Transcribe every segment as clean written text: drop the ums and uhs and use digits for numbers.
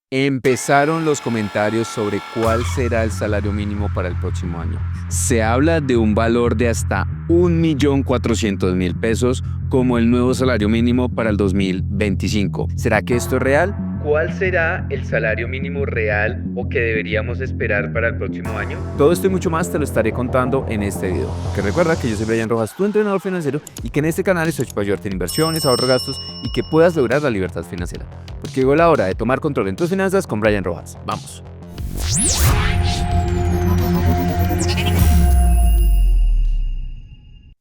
Empezaron los comentarios sobre cuál será el salario mínimo para el próximo año. Se habla de un valor de hasta 1.400.000 pesos como el nuevo salario mínimo para el 2025. ¿Será que esto es real? ¿Cuál será el salario mínimo real o que deberíamos esperar para el próximo año? Todo esto y mucho más te lo estaré contando en este video. Que recuerda que yo soy Brian Rojas, tu entrenador financiero, y que en este canal estoy para ayudarte en inversiones, ahorro, gastos y que puedas lograr la libertad financiera. Porque llegó la hora de tomar control en tus finanzas con Brian Rojas. Vamos.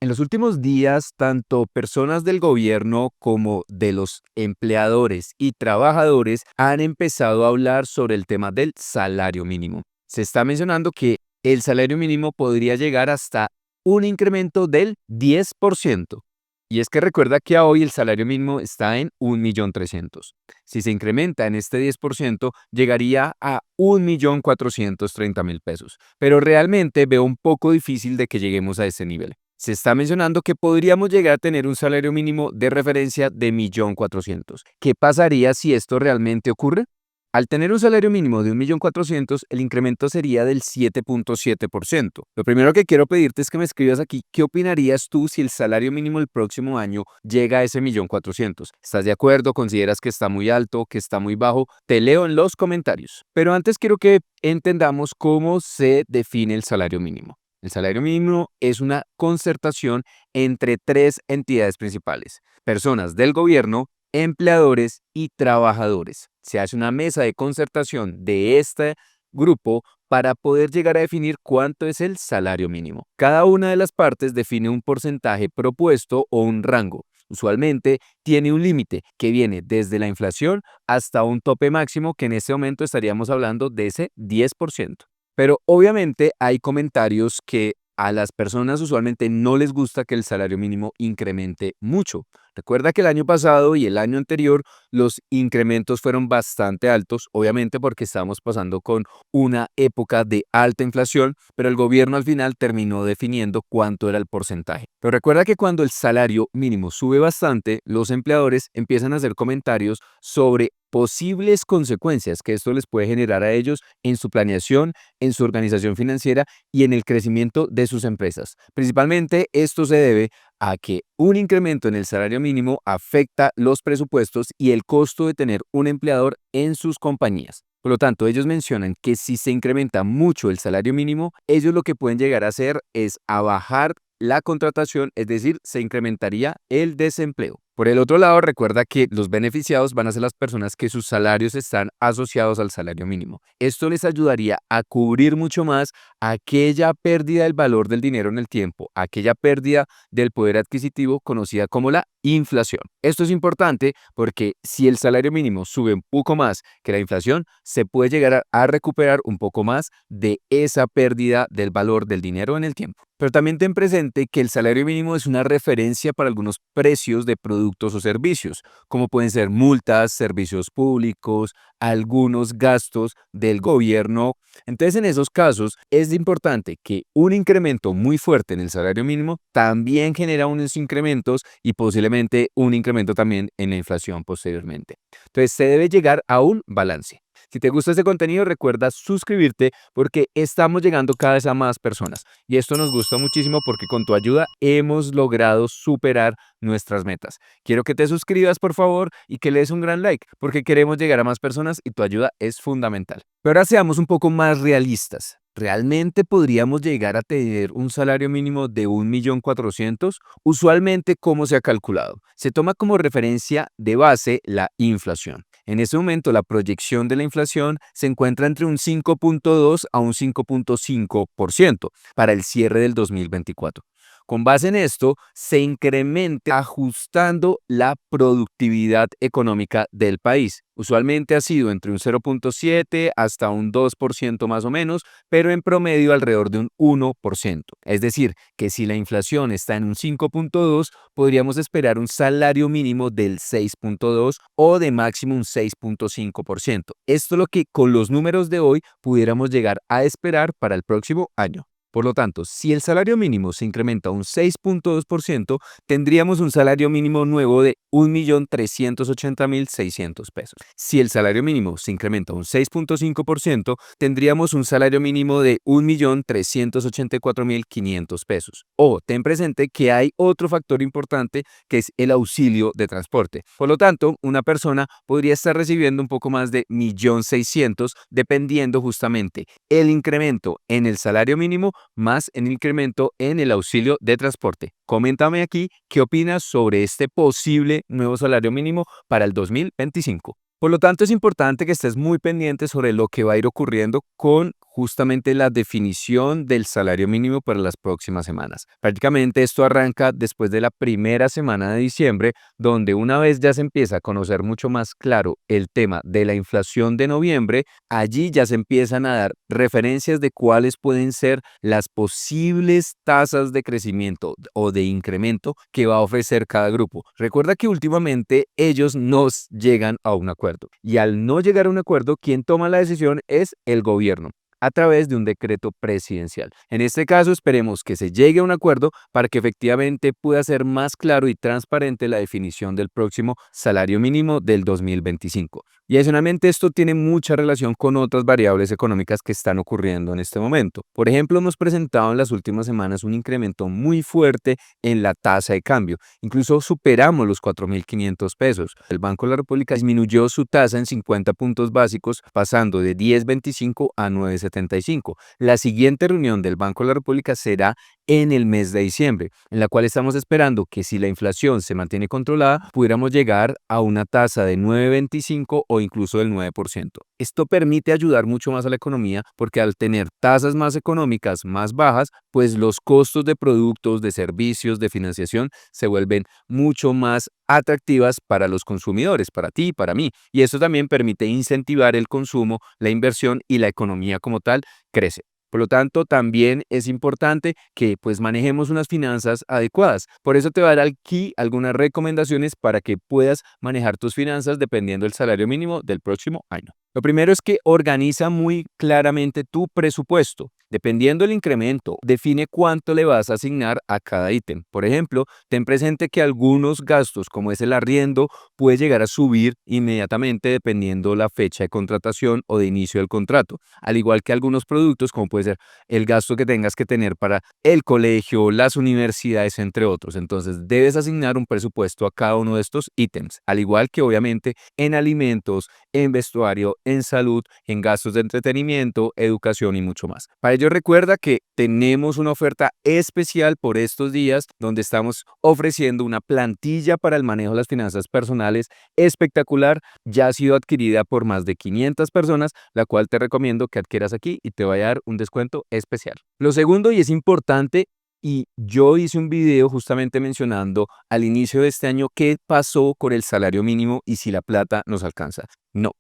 En los últimos días, tanto personas del gobierno como de los empleadores y trabajadores han empezado a hablar sobre el tema del salario mínimo. Se está mencionando que el salario mínimo podría llegar hasta un incremento del 10%. Y es que recuerda que hoy el salario mínimo está en 1.300.000. Si se incrementa en este 10%, llegaría a 1.430.000 pesos. Pero realmente veo un poco difícil de que lleguemos a ese nivel. Se está mencionando que podríamos llegar a tener un salario mínimo de referencia de 1.400.000. ¿Qué pasaría si esto realmente ocurre? Al tener un salario mínimo de 1.400.000, el incremento sería del 7.7%. Lo primero que quiero pedirte es que me escribas aquí qué opinarías tú si el salario mínimo el próximo año llega a ese 1.400.000. ¿Estás de acuerdo? ¿Consideras que está muy alto, que está muy bajo? Te leo en los comentarios. Pero antes quiero que entendamos cómo se define el salario mínimo. El salario mínimo es una concertación entre tres entidades principales: personas del gobierno, empleadores y trabajadores. Se hace una mesa de concertación de este grupo para poder llegar a definir cuánto es el salario mínimo. Cada una de las partes define un porcentaje propuesto o un rango. Usualmente tiene un límite que viene desde la inflación hasta un tope máximo que en este momento estaríamos hablando de ese 10%. Pero obviamente hay comentarios que a las personas usualmente no les gusta que el salario mínimo incremente mucho. Recuerda que el año pasado y el año anterior los incrementos fueron bastante altos, obviamente porque estábamos pasando con una época de alta inflación, pero el gobierno al final terminó definiendo cuánto era el porcentaje. Pero recuerda que cuando el salario mínimo sube bastante, los empleadores empiezan a hacer comentarios sobre posibles consecuencias que esto les puede generar a ellos en su planeación, en su organización financiera y en el crecimiento de sus empresas. Principalmente esto se debe a que un incremento en el salario mínimo afecta los presupuestos y el costo de tener un empleador en sus compañías. Por lo tanto, ellos mencionan que si se incrementa mucho el salario mínimo, ellos lo que pueden llegar a hacer es a bajar la contratación, es decir, se incrementaría el desempleo. Por el otro lado, recuerda que los beneficiados van a ser las personas que sus salarios están asociados al salario mínimo. Esto les ayudaría a cubrir mucho más aquella pérdida del valor del dinero en el tiempo, aquella pérdida del poder adquisitivo conocida como la inflación. Esto es importante porque si el salario mínimo sube un poco más que la inflación, se puede llegar a recuperar un poco más de esa pérdida del valor del dinero en el tiempo. Pero también ten presente que el salario mínimo es una referencia para algunos precios de productos o servicios, como pueden ser multas, servicios públicos, algunos gastos del gobierno. Entonces, en esos casos, es importante que un incremento muy fuerte en el salario mínimo también genera unos incrementos y posiblemente un incremento también en la inflación posteriormente. Entonces, se debe llegar a un balance. Si te gusta este contenido, recuerda suscribirte porque estamos llegando cada vez a más personas. Y esto nos gusta muchísimo porque con tu ayuda hemos logrado superar nuestras metas. Quiero que te suscribas, por favor, y que le des un gran like porque queremos llegar a más personas y tu ayuda es fundamental. Pero ahora seamos un poco más realistas. ¿Realmente podríamos llegar a tener un salario mínimo de 1.400.000? Usualmente, ¿cómo se ha calculado? Se toma como referencia de base la inflación. En ese momento, la proyección de la inflación se encuentra entre un 5.2 a un 5.5% para el cierre del 2024. Con base en esto, se incrementa ajustando la productividad económica del país. Usualmente ha sido entre un 0.7 hasta un 2% más o menos, pero en promedio alrededor de un 1%. Es decir, que si la inflación está en un 5.2, podríamos esperar un salario mínimo del 6.2 o de máximo un 6.5%. Esto es lo que con los números de hoy pudiéramos llegar a esperar para el próximo año. Por lo tanto, si el salario mínimo se incrementa un 6.2%, tendríamos un salario mínimo nuevo de 1.380.600 pesos. Si el salario mínimo se incrementa un 6.5%, tendríamos un salario mínimo de 1.384.500 pesos. O ten presente que hay otro factor importante que es el auxilio de transporte. Por lo tanto, una persona podría estar recibiendo un poco más de 1.600.000 dependiendo justamente el incremento en el salario mínimo más el incremento en el auxilio de transporte. Coméntame aquí qué opinas sobre este posible nuevo salario mínimo para el 2025. Por lo tanto, es importante que estés muy pendiente sobre lo que va a ir ocurriendo con justamente la definición del salario mínimo para las próximas semanas. Prácticamente esto arranca después de la primera semana de diciembre, donde una vez ya se empieza a conocer mucho más claro el tema de la inflación de noviembre, allí ya se empiezan a dar referencias de cuáles pueden ser las posibles tasas de crecimiento o de incremento que va a ofrecer cada grupo. Recuerda que últimamente ellos nos llegan a un acuerdo y al no llegar a un acuerdo, quien toma la decisión es el gobierno a través de un decreto presidencial. En este caso, esperemos que se llegue a un acuerdo para que efectivamente pueda ser más claro y transparente la definición del próximo salario mínimo del 2025. Y adicionalmente esto tiene mucha relación con otras variables económicas que están ocurriendo en este momento. Por ejemplo, hemos presentado en las últimas semanas un incremento muy fuerte en la tasa de cambio. Incluso superamos los 4.500 pesos. El Banco de la República disminuyó su tasa en 50 puntos básicos, pasando de 10.25 a 9.75. La siguiente reunión del Banco de la República será en el mes de diciembre, en la cual estamos esperando que si la inflación se mantiene controlada, pudiéramos llegar a una tasa de 9.25 o incluso del 9%. Esto permite ayudar mucho más a la economía porque al tener tasas más económicas más bajas, pues los costos de productos, de servicios, de financiación se vuelven mucho más atractivas para los consumidores, para ti y para mí. Y esto también permite incentivar el consumo, la inversión y la economía como tal crece. Por lo tanto, también es importante que pues manejemos unas finanzas adecuadas. Por eso te voy a dar aquí algunas recomendaciones para que puedas manejar tus finanzas dependiendo del salario mínimo del próximo año. Lo primero es que organiza muy claramente tu presupuesto. Dependiendo del incremento, define cuánto le vas a asignar a cada ítem. Por ejemplo, ten presente que algunos gastos, como es el arriendo, puede llegar a subir inmediatamente dependiendo la fecha de contratación o de inicio del contrato, al igual que algunos productos, como puede ser el gasto que tengas que tener para el colegio, las universidades, entre otros. Entonces, debes asignar un presupuesto a cada uno de estos ítems, al igual que obviamente en alimentos, en vestuario, en salud, en gastos de entretenimiento, educación y mucho más. Para ello recuerda que tenemos una oferta especial por estos días donde estamos ofreciendo una plantilla para el manejo de las finanzas personales espectacular. Ya ha sido adquirida por más de 500 personas, la cual te recomiendo que adquieras aquí y te va a dar un descuento especial. Lo segundo, y es importante, y yo hice un video justamente mencionando al inicio de este año qué pasó con el salario mínimo y si la plata nos alcanza. No.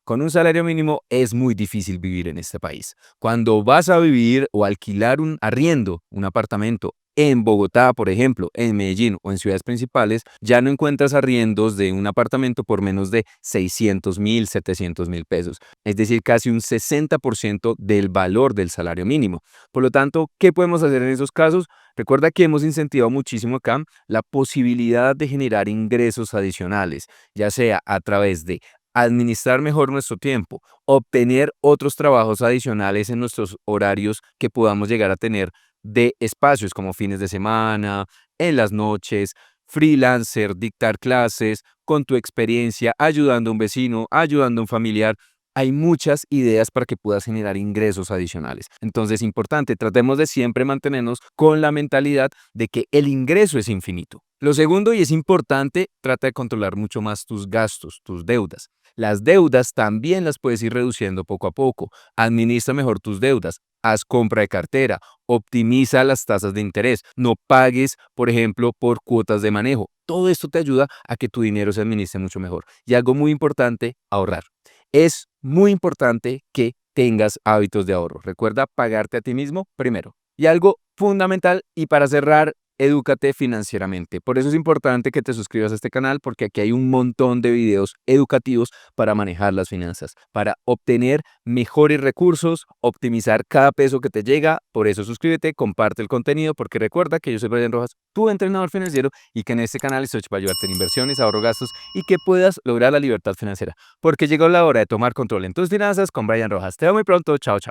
Con un salario mínimo es muy difícil vivir en este país. Cuando vas a vivir o alquilar un arriendo, un apartamento en Bogotá, por ejemplo, en Medellín o en ciudades principales, ya no encuentras arriendos de un apartamento por menos de 600.000, 700.000 pesos. Es decir, casi un 60% del valor del salario mínimo. Por lo tanto, ¿qué podemos hacer en esos casos? Recuerda que hemos incentivado muchísimo acá la posibilidad de generar ingresos adicionales, ya sea a través de administrar mejor nuestro tiempo, obtener otros trabajos adicionales en nuestros horarios que podamos llegar a tener de espacios como fines de semana, en las noches, freelancer, dictar clases, con tu experiencia, ayudando a un vecino, ayudando a un familiar. Hay muchas ideas para que puedas generar ingresos adicionales. Entonces, importante, tratemos de siempre mantenernos con la mentalidad de que el ingreso es infinito. Lo segundo, y es importante, trata de controlar mucho más tus gastos, tus deudas. Las deudas también las puedes ir reduciendo poco a poco. Administra mejor tus deudas. Haz compra de cartera. Optimiza las tasas de interés. No pagues, por ejemplo, por cuotas de manejo. Todo esto te ayuda a que tu dinero se administre mucho mejor. Y algo muy importante, ahorrar. Es muy importante que tengas hábitos de ahorro. Recuerda pagarte a ti mismo primero. Y algo fundamental, y para cerrar Edúcate financieramente. Por eso es importante que te suscribas a este canal porque aquí hay un montón de videos educativos para manejar las finanzas, para obtener mejores recursos, optimizar cada peso que te llega. Por eso suscríbete, comparte el contenido porque recuerda que yo soy Brian Rojas, tu entrenador financiero, y que en este canal estoy para ayudarte en inversiones, ahorro, gastos y que puedas lograr la libertad financiera. Porque llegó la hora de tomar control en tus finanzas con Brian Rojas. Te veo muy pronto. Chao, chao.